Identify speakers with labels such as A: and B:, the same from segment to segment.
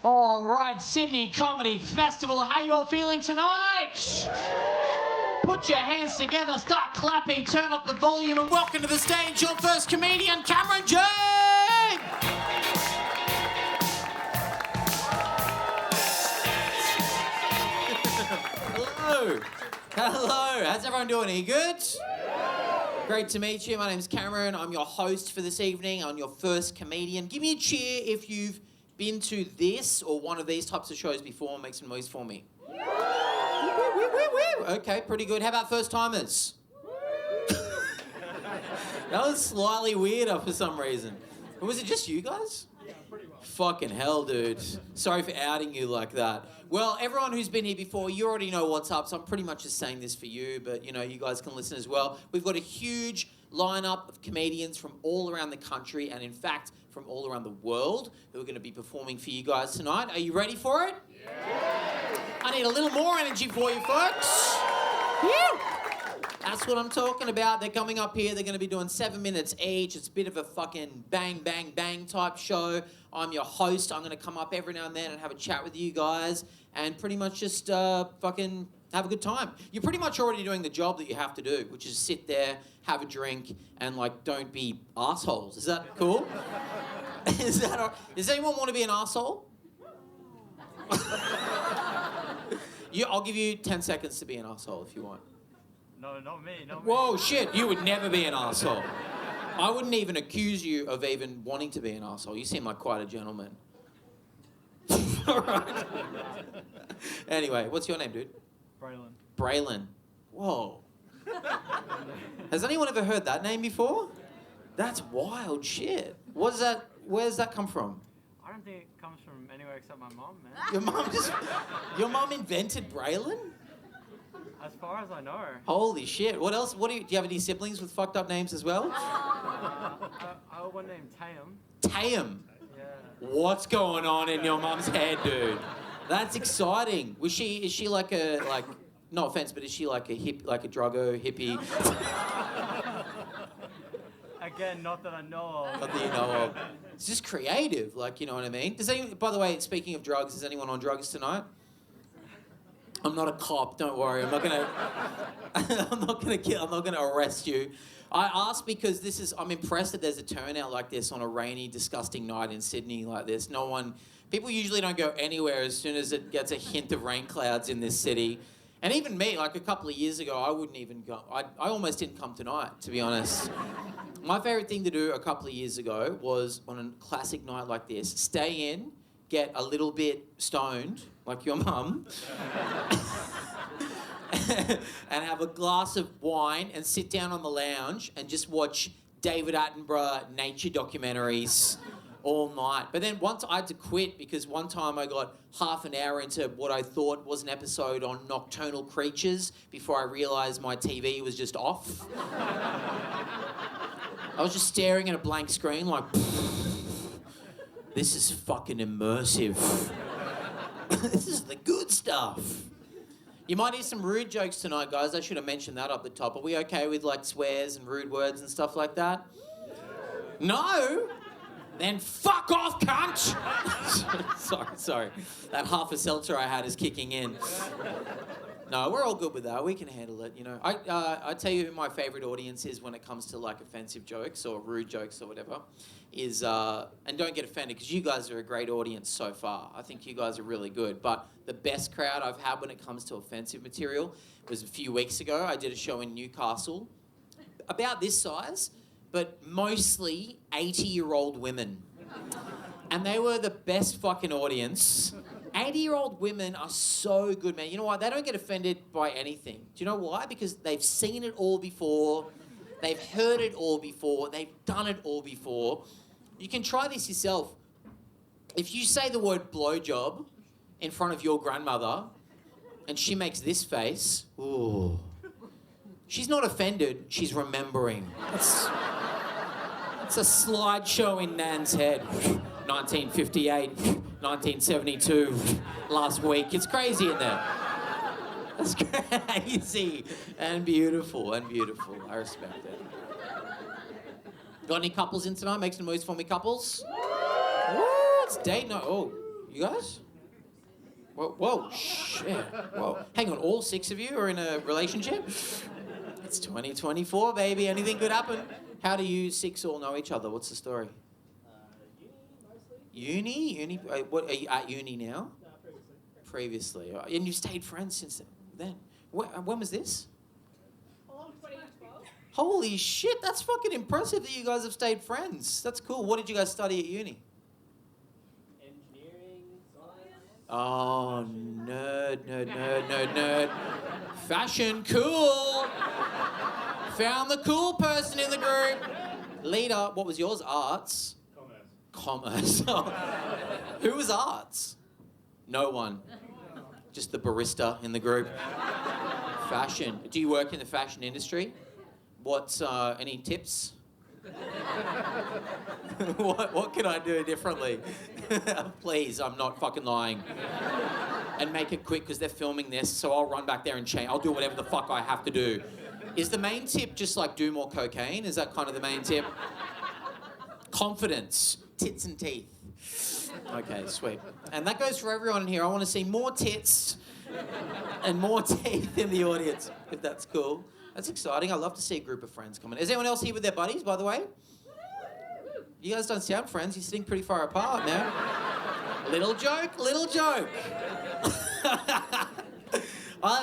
A: All right, Sydney Comedy Festival, how you all feeling tonight? Put your hands together, start clapping, turn up the volume, and welcome to the stage your first comedian, Cameron J. Hello. Hello. How's everyone doing? Are you good? Great to meet you. My name's Cameron. I'm your host for this evening. I'm your first comedian. Give me a cheer if you've been to this or one of these types of shows before. Make some noise for me. Okay, pretty good. How about first timers? That was slightly weirder for some reason. Or was it just you guys? Yeah, pretty much. Fucking hell, dude. Sorry for outing you like that. Well, everyone who's been here before, you already know what's up, so I'm pretty much just saying this for you, but, you know, you guys can listen as well. We've got a huge lineup of comedians from all around the country and, in fact, from all around the world who are going to be performing for you guys tonight. Are you ready for it? Yeah! I need a little more energy for you, folks. Woo! That's what I'm talking about. They're coming up here. They're going to be doing 7 minutes each. It's a bit of a fucking bang, bang, bang type show. I'm your host. I'm going to come up every now and then and have a chat with you guys and pretty much just fucking have a good time. You're pretty much already doing the job that you have to do, which is sit there, have a drink, and, like, don't be assholes. Is that cool? Does anyone want to be an asshole? I'll give you 10 seconds to be an asshole if you want.
B: No, not me, not me.
A: Whoa, shit, you would never be an arsehole. I wouldn't even accuse you of even wanting to be an arsehole. You seem like quite a gentleman. All right. Anyway, what's your name, dude?
B: Braylon.
A: Braylon. Whoa. Has anyone ever heard that name before? That's wild shit. Where does that come from?
B: I don't think it comes from anywhere except my mom, man.
A: Your mom invented Braylon?
B: As far as I know.
A: Holy shit. What else? Do you have any siblings with fucked up names as well?
B: I have one named Tayum.
A: Tayum.
B: Yeah.
A: What's going on in your mum's head, dude? That's exciting. Is she like no offense, but is she like a druggo hippie?
B: Again, not that I know of.
A: Not that you know of. It's just creative, like, you know what I mean? By the way, speaking of drugs, is anyone on drugs tonight? I'm not a cop, don't worry. I'm not gonna arrest you. I ask because I'm impressed that there's a turnout like this on a rainy, disgusting night in Sydney like this. People usually don't go anywhere as soon as it gets a hint of rain clouds in this city. And even me, like a couple of years ago, I wouldn't even go. I almost didn't come tonight, to be honest. My favourite thing to do a couple of years ago was on a classic night like this, stay in, get a little bit stoned, like your mum, and have a glass of wine and sit down on the lounge and just watch David Attenborough nature documentaries all night. But then once I had to quit because one time I got half an hour into what I thought was an episode on nocturnal creatures before I realised my TV was just off. I was just staring at a blank screen like, this is fucking immersive. This is the good stuff. You might hear some rude jokes tonight, guys. I should have mentioned that up the top. Are we okay with, like, swears and rude words and stuff like that? No? Then fuck off, cunt! Sorry. That half a seltzer I had is kicking in. No, we're all good with that. We can handle it, you know. I tell you who my favourite audience is when it comes to, like, offensive jokes or rude jokes or whatever, is, and don't get offended, because you guys are a great audience so far. I think you guys are really good. But the best crowd I've had when it comes to offensive material was a few weeks ago. I did a show in Newcastle, about this size, but mostly 80-year-old women. And they were the best fucking audience. 80-year-old women are so good, man. You know why? They don't get offended by anything. Do you know why? Because they've seen it all before. They've heard it all before. They've done it all before. You can try this yourself. If you say the word blowjob in front of your grandmother and she makes this face, ooh, she's not offended, she's remembering. It's a slideshow in Nan's head. 1958, 1972, last week. It's crazy in there. That's crazy and beautiful. I respect it. Got any couples in tonight? Make some noise for me, couples. Woo, it's date night. Oh, You guys? Whoa, shit. Whoa. Hang on, all 6 of you are in a relationship? It's 2024, baby. Anything could happen. How do you 6 all know each other? What's the story?
C: Uni, mostly.
A: Uni? What, are you at uni now?
C: No, previously.
A: Previously. And you've stayed friends since then. When was this?
C: Oh, 2012.
A: Holy shit, that's fucking impressive that you guys have stayed friends. That's cool. What did you guys study at uni?
C: Engineering, science.
A: Oh, nerd. Fashion, cool. Found the cool person in the group. Leader, what was yours? Arts? Commerce. Who was arts? No one. Just the barista in the group. Fashion. Do you work in the fashion industry? What's, any tips? What can I do differently? Please, I'm not fucking lying. And make it quick because they're filming this, so I'll run back there and change. I'll do whatever the fuck I have to do. Is the main tip just like do more cocaine? Is that kind of the main tip? Confidence, tits and teeth. Okay, sweet. And that goes for everyone in here. I want to see more tits and more teeth in the audience, if that's cool. That's exciting. I love to see a group of friends come in. Is anyone else here with their buddies, by the way? You guys don't sound friends. You're sitting pretty far apart now. Little joke.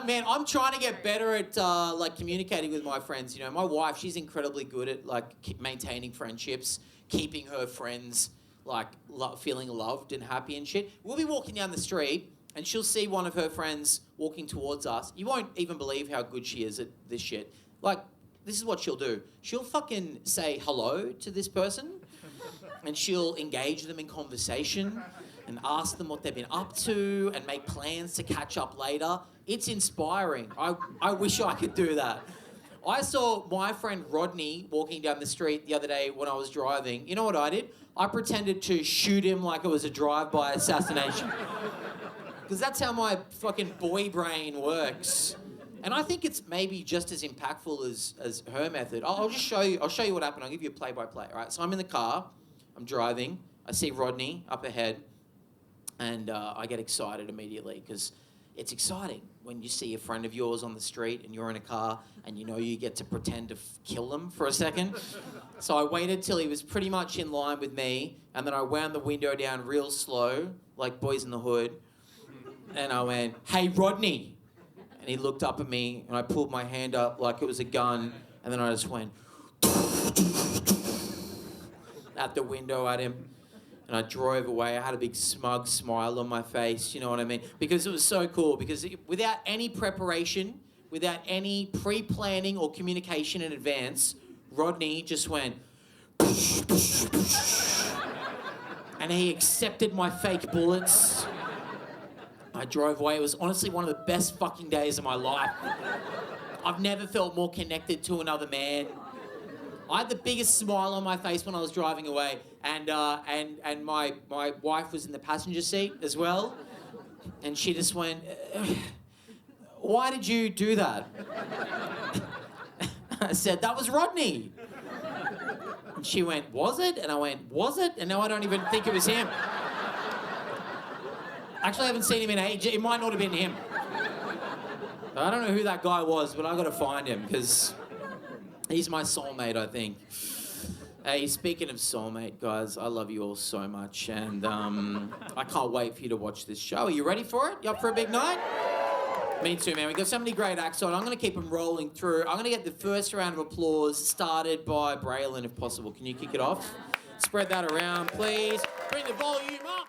A: Man, I'm trying to get better at like communicating with my friends. You know, my wife, she's incredibly good at like maintaining friendships, keeping her friends like feeling loved and happy and shit. We'll be walking down the street and she'll see one of her friends walking towards us. You won't even believe how good she is at this shit. Like, this is what she'll do. She'll fucking say hello to this person and she'll engage them in conversation and ask them what they've been up to and make plans to catch up later. It's inspiring. I wish I could do that. I saw my friend Rodney walking down the street the other day when I was driving. You know what I did? I pretended to shoot him like it was a drive-by assassination. Because that's how my fucking boy brain works. And I think it's maybe just as impactful as her method. I'll just show you. I'll show you what happened. I'll give you a play-by-play. All right. So I'm in the car. I'm driving. I see Rodney up ahead, and I get excited immediately because it's exciting when you see a friend of yours on the street and you're in a car and you know you get to pretend to kill them for a second. So I waited till he was pretty much in line with me, and then I wound the window down real slow, like Boys in the Hood, and I went, "Hey, Rodney." And he looked up at me, and I pulled my hand up like it was a gun, and then I just went at the window at him, and I drove away. I had a big smug smile on my face, you know what I mean? Because it was so cool, because without any preparation, without any pre-planning or communication in advance, Rodney just went and he accepted my fake bullets. I drove away. It was honestly one of the best fucking days of my life. I've never felt more connected to another man. I had the biggest smile on my face when I was driving away, and my wife was in the passenger seat as well, and she just went, "Why did you do that?" I said, "That was Rodney." And she went, "Was it?" And I went, "Was it?" And now I don't even think it was him. Actually, I haven't seen him in ages. It might not have been him. I don't know who that guy was, but I got to find him because he's my soulmate, I think. Hey, speaking of soulmate, guys, I love you all so much, and I can't wait for you to watch this show. Are you ready for it? You up for a big night? Me too, man. We've got so many great acts on. I'm going to keep them rolling through. I'm going to get the first round of applause started by Braylon, if possible. Can you kick it off? Spread that around, please. Bring the volume up.